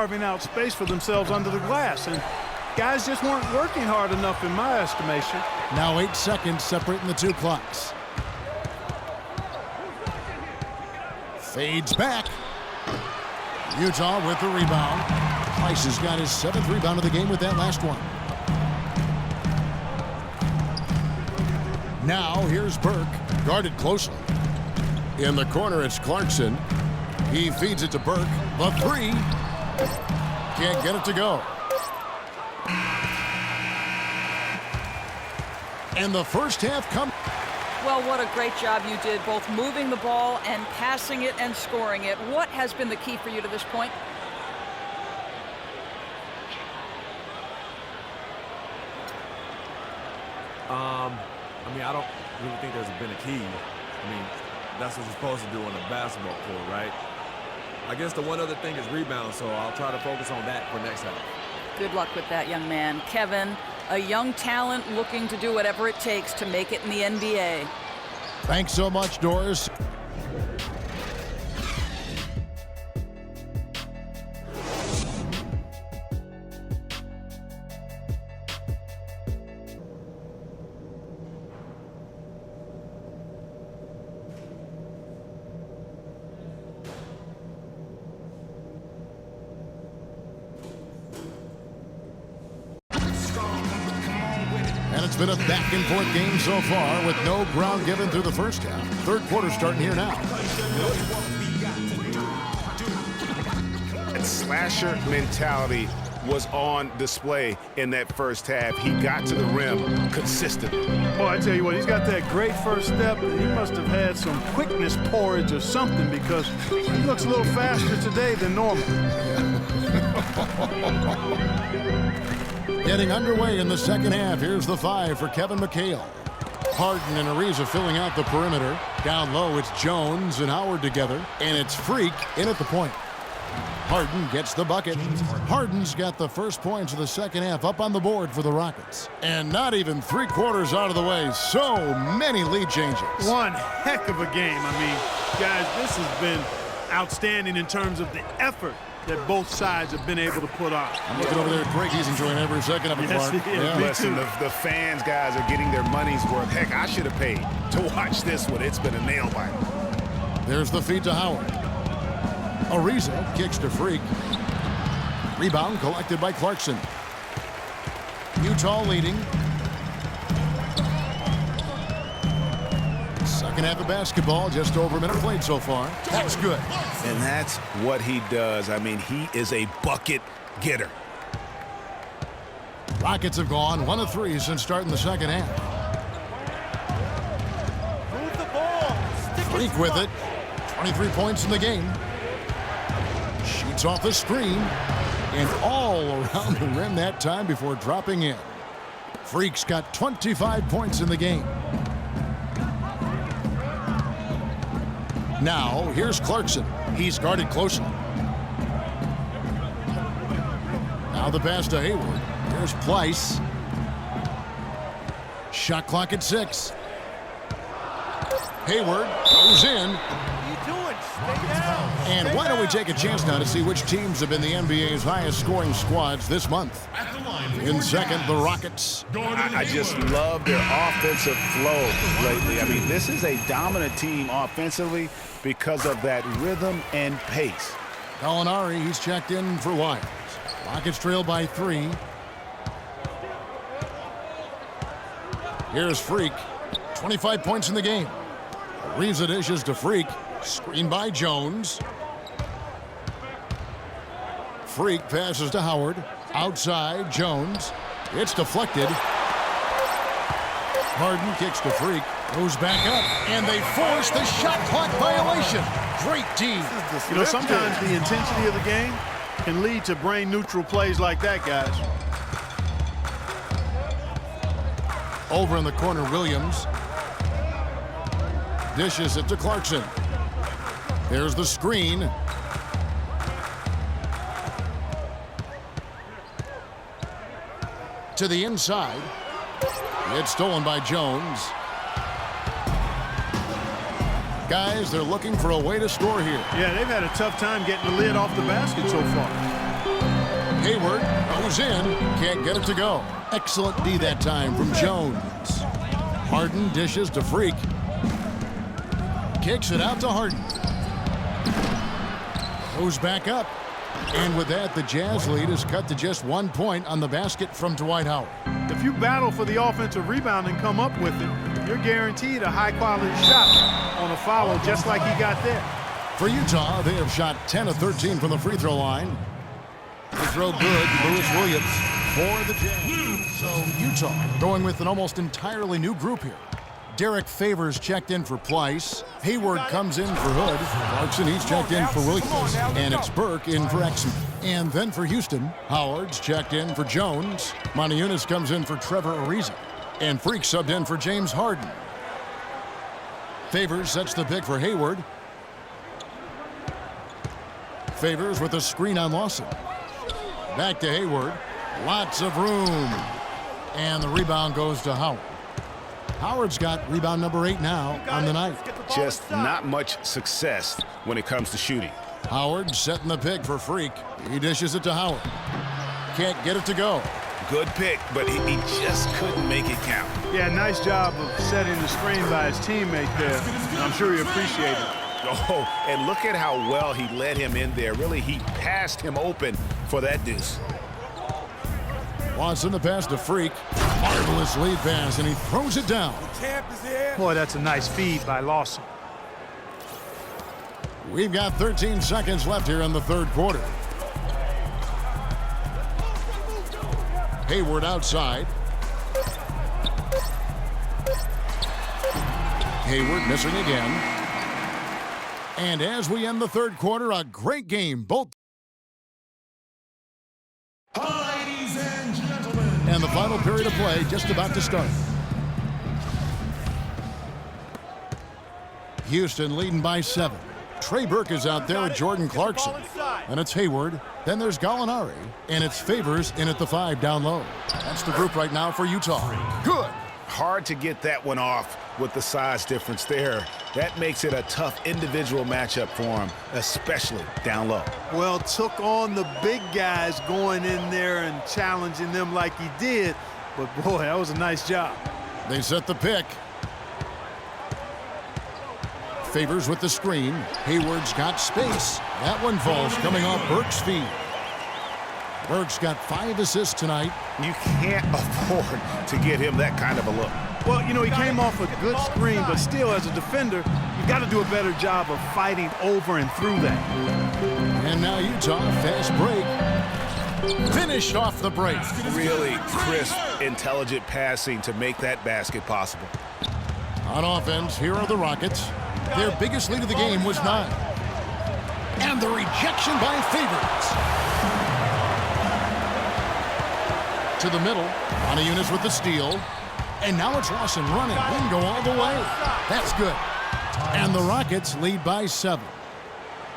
carving out space for themselves under the glass. And guys just weren't working hard enough in my estimation. Now 8 seconds separating the two clocks. Fades back. Utah with the rebound. Price has got his 7th rebound of the game with that last one. Now here's Burke, guarded closely. In the corner, it's Clarkson. He feeds it to Burke. The three. Can't get it to go. And the first half comes. Well, what a great job you did, both moving the ball and passing it and scoring it. What has been the key for you to this point? I don't really think there's been a key. That's what you're supposed to do on a basketball court, right? I guess the one other thing is rebound, so I'll try to focus on that for next half. Good luck with that, young man. Kevin, a young talent looking to do whatever it takes to make it in the NBA. Thanks so much, Doris. It's been a back-and-forth game so far with no ground given through the first half. Third quarter starting here now. That slasher mentality was on display in that first half. He got to the rim consistently. Boy, I tell you what, he's got that great first step. He must have had some quickness porridge or something because he looks a little faster today than normal. Getting underway in the second half. Here's the 5 for Kevin McHale. Harden and Ariza filling out the perimeter. Down low, it's Jones and Howard together. And it's Freak in at the point. Harden gets the bucket. Harden's got the first points of the second half up on the board for the Rockets. And not even 3/4 out of the way. So many lead changes. One heck of a game. Guys, this has been outstanding in terms of the effort that both sides have been able to put on. I'm looking over there at Greg. He's enjoying every second of it, Clark. Yeah. Listen, the fans, guys, are getting their money's worth. Heck, I should have paid to watch this one. It's been a nail biter. There's the feed to Howard. Ariza kicks to Freak. Rebound collected by Clarkson. Utah leading. Second half of basketball, just over a minute played so far. That's good. And that's what he does. He is a bucket getter. Rockets have gone 1 of 3 since starting the second half. Move the ball. Freak with it. 23 points in the game. Shoots off the screen. And all around the rim that time before dropping in. Freak's got 25 points in the game. Now, here's Clarkson. He's guarded closely. Now the pass to Hayward. Here's Pleiss. Shot clock at 6. Hayward goes in. And why don't we take a chance now to see which teams have been the NBA's highest scoring squads this month. In second, the Rockets. I just love their offensive flow lately. This is a dominant team offensively because of that rhythm and pace. Gallinari, he's checked in for Lyles. Rockets trail by 3. Here's Freak. 25 points in the game. Ariza dishes to Freak. Screen by Jones. Freak passes to Howard. Outside, Jones. It's deflected. Harden kicks to Freak. Goes back up. And they force the shot clock violation. Great team. Sometimes the intensity of the game can lead to brain-neutral plays like that, guys. Over in the corner, Williams. Dishes it to Clarkson. There's the screen. To the inside. It's stolen by Jones. Guys, they're looking for a way to score here. Yeah, they've had a tough time getting the lid off the basket so far. goes in. Can't get it to go. Excellent D that time from Jones. Harden dishes to Freak. Kicks it out to Harden. Goes back up. And with that, the Jazz lead is cut to just 1 point on the basket from Dwight Howard. If you battle for the offensive rebound and come up with it, you're guaranteed a high-quality shot on a follow just like he got there. For Utah, they have shot 10 of 13 from the free throw line. The throw good, Lewis Williams for the Jazz. So Utah going with an almost entirely new group here. Derek Favors checked in for Pleiss. Hayward comes in for Hood. Clarkson, he's checked in for Williams. And it's Burke in for Exum. And then for Houston, Howard's checked in for Jones. Moniunas comes in for Trevor Ariza. And Freak subbed in for James Harden. Favors sets the pick for Hayward. Favors with a screen on Lawson. Back to Hayward. Lots of room. And the rebound goes to Howard. Howard's got rebound number 8 now on the night. Just not much success when it comes to shooting. Howard setting the pick for Freak. He dishes it to Howard. Can't get it to go. Good pick, but he just couldn't make it count. Yeah, nice job of setting the screen by his teammate there. I'm sure he appreciated it. Oh, and look at how well he led him in there. Really, he passed him open for that deuce. Watson the pass to Freak. Marvelous lead pass, and he throws it down. Boy, that's a nice feed by Lawson. We've got 13 seconds left here in the third quarter. Hayward outside. Hayward missing again. And as we end the third quarter, a great game. Both. Ladies and gentlemen. And the final period of play just about to start. Houston leading by 7. Trey Burke is out there with Jordan Clarkson. And it's Hayward. Then there's Gallinari. And it's Favors in at the 5 down low. That's the group right now for Utah. Good. Hard to get that one off with the size difference there. That makes it a tough individual matchup for him, especially down low. Well, took on the big guys going in there and challenging them like he did. But, boy, that was a nice job. They set the pick. Favors with the screen. Hayward's got space. That one falls coming off Burke's feet. Burke's got 5 assists tonight. You can't afford to get him that kind of a look. Well, you know, he came off a good screen, but still, as a defender, you've got to do a better job of fighting over and through that. And now Utah, fast break. Finished off the break. Really crisp, intelligent passing to make that basket possible. On offense, here are the Rockets. Their biggest lead of the game was 9. And the rejection by Favors. To the middle. Moniunas with the steal. And now it's Lawson running. He can go all the way. That's good. And the Rockets lead by 7.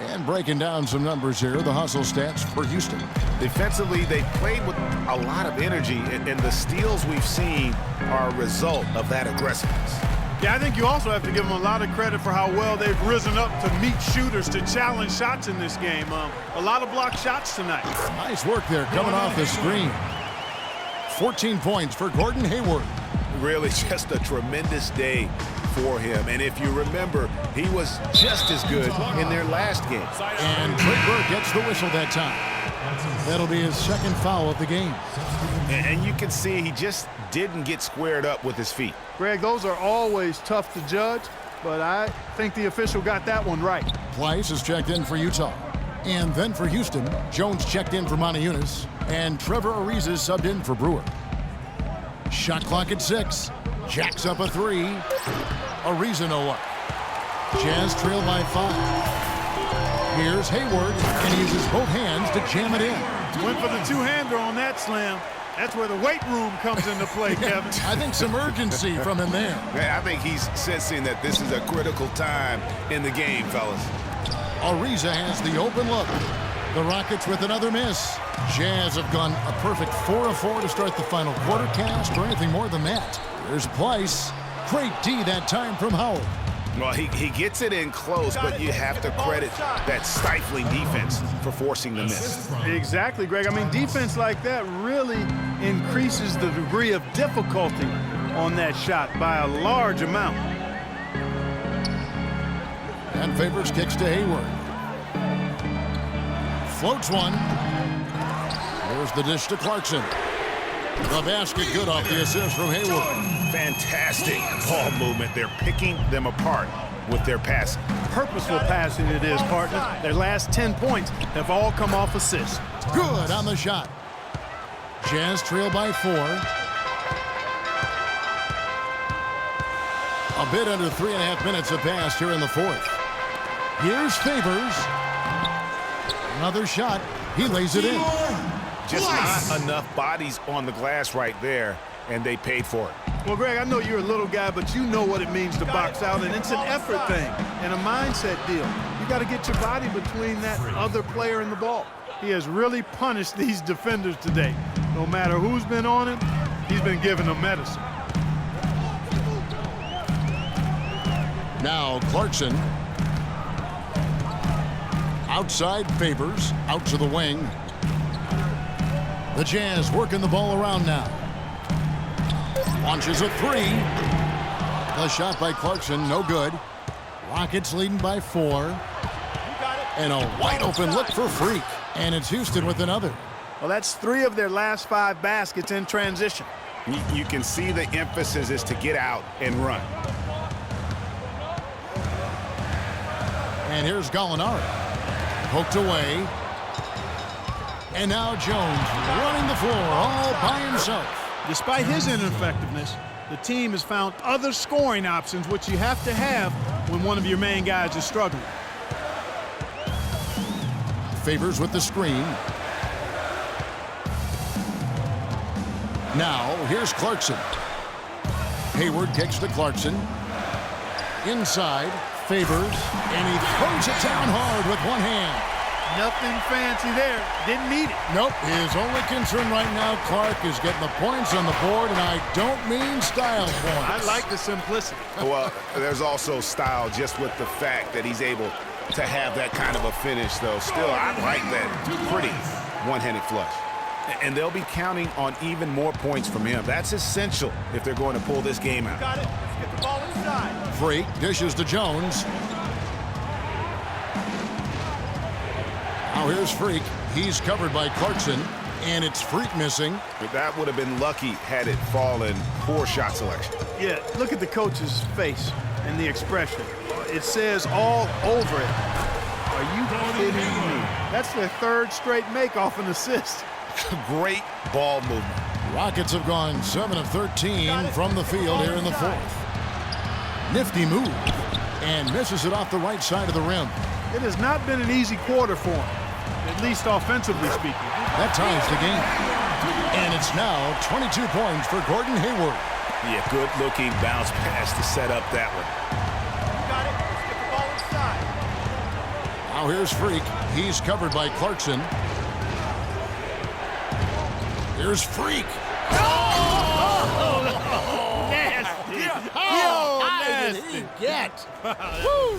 And breaking down some numbers here, the hustle stats for Houston. Defensively, they played with a lot of energy, and the steals we've seen are a result of that aggressiveness. Yeah, I think you also have to give them a lot of credit for how well they've risen up to meet shooters, to challenge shots in this game. A lot of blocked shots tonight. Nice work there coming off the screen. 14 points for Gordon Hayward. Really just a tremendous day for him. And if you remember, he was just as good in their last game. And Trey Burke gets the whistle that time. That'll be his second foul of the game. And you can see he just didn't get squared up with his feet. Greg, those are always tough to judge, but I think the official got that one right. Pleiss is checked in for Utah. And then for Houston, Jones checked in for Moniunas. And Trevor Ariza subbed in for Brewer. Shot clock at 6. Jacks up a 3. Ariza no up. Jazz trail by 5. Here's Hayward, and he uses both hands to jam it in. Went for the two-hander on that slam. That's where the weight room comes into play, Kevin. I think some urgency from him there. I think he's sensing that this is a critical time in the game, fellas. Ariza has the open look. The Rockets with another miss. Jazz have gone a perfect 4 of 4 to start the final quarter cast or anything more than that. There's Pleiss. Great D that time from Howard. Well, he gets it in close, but you have to credit that stifling defense for forcing the miss. Exactly, Greg. I mean, defense like that really increases the degree of difficulty on that shot by a large amount. And Favors kicks to Hayward. Floats one. There's the dish to Clarkson. The basket good off the assist from Hayward. Fantastic ball movement. They're picking them apart with their passing. Purposeful passing it is, partner. Their last 10 points have all come off assists. Good on the shot. Jazz trail by 4. A bit under 3.5 minutes have passed here in the fourth. Here's Favors. Another shot. He lays it in. Just not enough bodies on the glass right there, and they paid for it. Well, Greg, I know you're a little guy, but you know what it means to box out, and it's an effort thing and a mindset deal. You got to get your body between that other player and the ball. He has really punished these defenders today. No matter who's been on him, he's been giving them medicine. Now Clarkson. Outside Favors, out to the wing. The Jazz working the ball around now. Launches a 3. The shot by Clarkson, no good. Rockets leading by 4. And a wide open look for Freak. And it's Houston with another. Well, that's 3 of their last 5 baskets in transition. You can see the emphasis is to get out and run. And here's Gallinari. Poked away. And now Jones running the floor all by himself. Despite his ineffectiveness, the team has found other scoring options, which you have to have when one of your main guys is struggling. Favors with the screen. Now, here's Clarkson. Hayward kicks to Clarkson. Inside, Favors, and he throws it down hard with one hand. Nothing fancy there. Didn't need it. Nope. His only concern right now, Clark, is getting the points on the board, and I don't mean style points. I like the simplicity. Well, there's also style just with the fact that he's able to have that kind of a finish, though. Still, I like that pretty one-handed flush. And they'll be counting on even more points from him. That's essential if they're going to pull this game out. Got it. Let's get the ball inside. Freak dishes to Jones. Now here's Freak. He's covered by Clarkson, and it's Freak missing. But that would have been lucky had it fallen. Poor shot selection. Yeah, look at the coach's face and the expression. It says all over it. Are you kidding me? That's their 3rd straight make off an assist. Great ball movement. Rockets have gone 7 of 13 from the field here in the fourth. Nifty move, and misses it off the right side of the rim. It has not been an easy quarter for him, at least offensively speaking. That ties the game. And it's now 22 points for Gordon Hayward. Yeah, good-looking bounce pass to set up that one. Got it. Let's get the ball inside. Now here's Freak. He's covered by Clarkson. Here's Freak. Nasty. How high did he get? Woo.